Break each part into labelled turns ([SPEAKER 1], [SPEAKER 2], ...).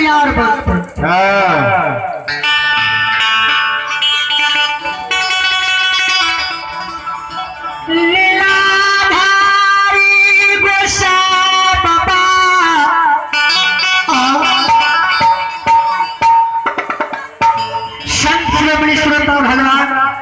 [SPEAKER 1] यार बस लीला भारी गोसा बाबा संत शिरोमणि सुरता भगवान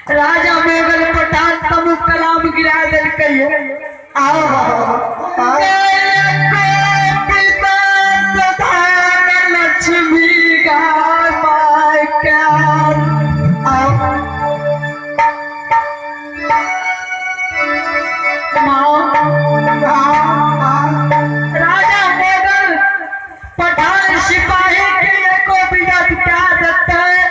[SPEAKER 1] राजा मोगल पठान तमु कलाम गिरा दल कहिए लक्ष्मी का राजा मोगल पठान सिपाही के को बिना क्या देता है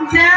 [SPEAKER 1] Yeah.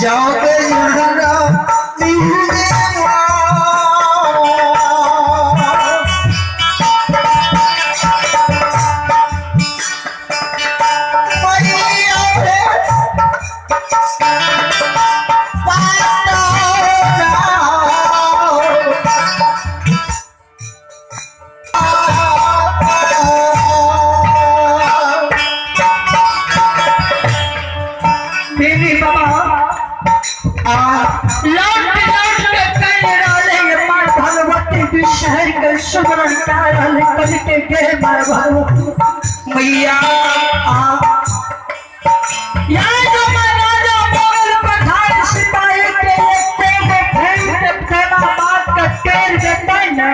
[SPEAKER 1] जाओगे युद्धरा दीजिएगा सुमरन कारण करके के मैया यहाँ जो महाराजा मोगल पठान सिपाही के बात का टेर देता है ना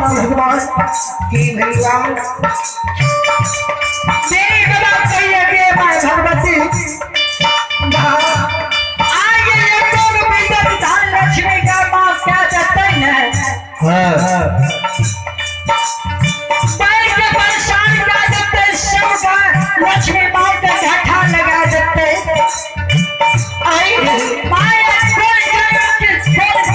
[SPEAKER 1] भगवान की भैया तेरी बता कहिए के मैं भगवती आगे ये तो बेटा धान लक्ष्मी का बाप क्या कहते हैं बैठ के परेशान कर देते सब का लक्ष्मी बाप का झटका लगा देते आई माया कोई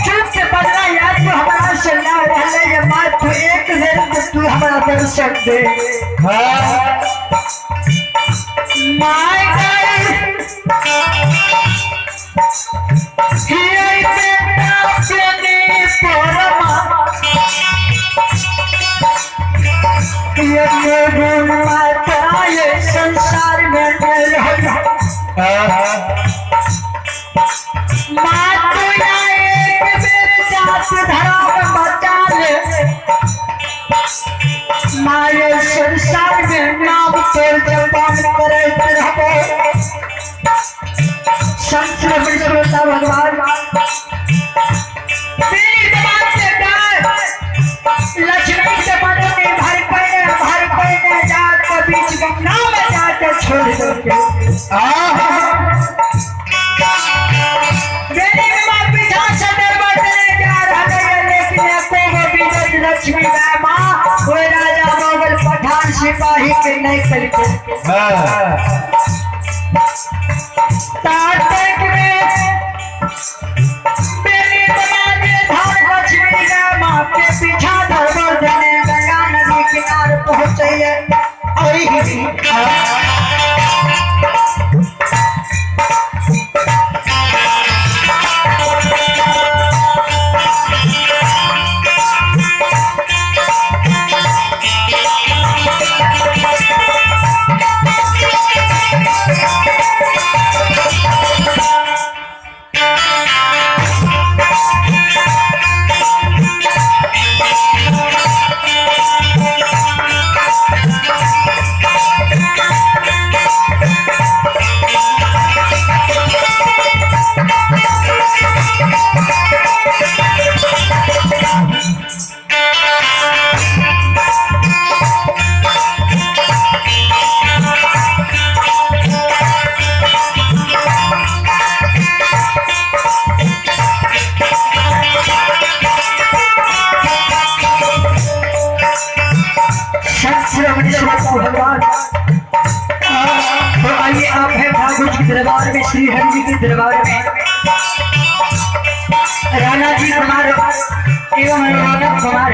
[SPEAKER 1] चुप से बदला यार तो हमारा चलना रहने ये बात तो एक है तू हमारा दर्शन दे माय गॉड ये बेटा अपने परमा ये गुण माता ये संसार में रह माँ तो एक मेरे जात धरा बचा ले माये संसार में नाम तेल जबान करे रहो संत विश्वता भगवान तेरी जबान से गाय लक्ष्मी से बने भर पड़े जात के बीच गंगा में जाकर छोड़ दोगे मेरी माँ पीछा से दरबार जा रहा है लेकिन को बीच लक्ष्मी माँ कोई राजा मोगल पठान सिपाही के नहीं करके तातक में मेरी दरबार धान लक्ष्मी माँ के पीछा दरबार देने गंगा नदी किनारे पहुंचे महाराज के दरबार में, श्री हरि जी के दरबार में राणा जी कुमार एवं राणा कुमार,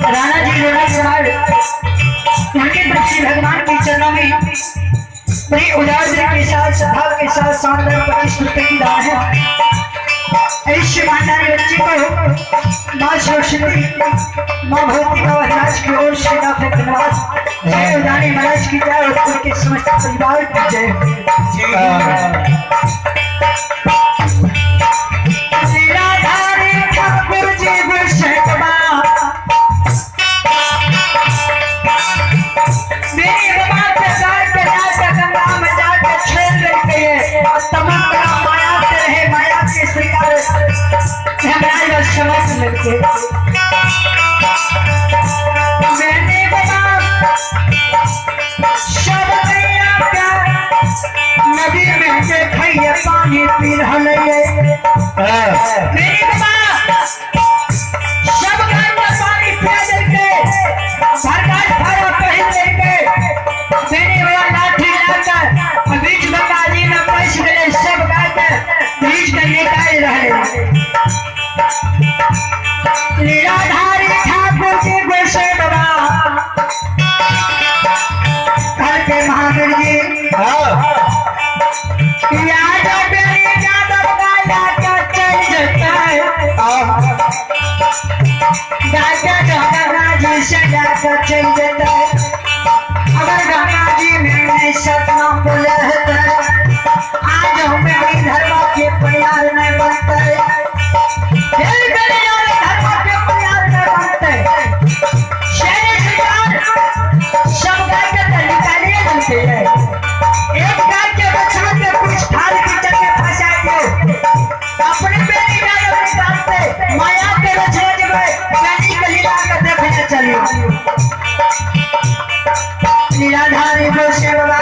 [SPEAKER 1] राणा जी रोना कुमार, उनके प्रति भगवान के चरणों में बड़ी उदार दिल के साथ, सद्भाव के साथ शानदार 25 रुपए की दान है। ऐसे मानदारी बच्चे को माँ सरस्वती, माँ भगवती का महाराज की ओर से लाख धन्यवाद। जय उदानी महाराज की जय, और उनके समस्त परिवार की जय। लीलाधारी ठाकुर जी गुरशेखबा, मेरी बाबा के साथ गंगा में जाकर खेल रही है, और तमाम माया से रहे, माया के स्वीकार हमारे समझ लगते। मैंने बाबा सब नदी में देखिए पानी पी रहा है, मेरी बाबा सब घर में पानी पिया देंगे, सरकार भरा पहन देंगे, मेरी बाबा लाठी लाकर बीच गंगा जी में पैस गए, सब गाकर बीच में निकाल रहे। लीलाधारी ठाकुर जी गुरसे बाबा करके महावीर जी यादव बेरी यादव का यादव चल जाता है, गंगा जी से जाकर चल जाता है। अगर गंगा जी में सतनाम बोले है, आज हमें धर्म के प्यार नहीं बनता है, एक गाय के बच्चा के कुछ थाल की जगह फंसा के अपने बेटी निकालते, माया के रचना में गाड़ी के लीला कर देखने चलिए। लीलाधारी गुरसे बाबा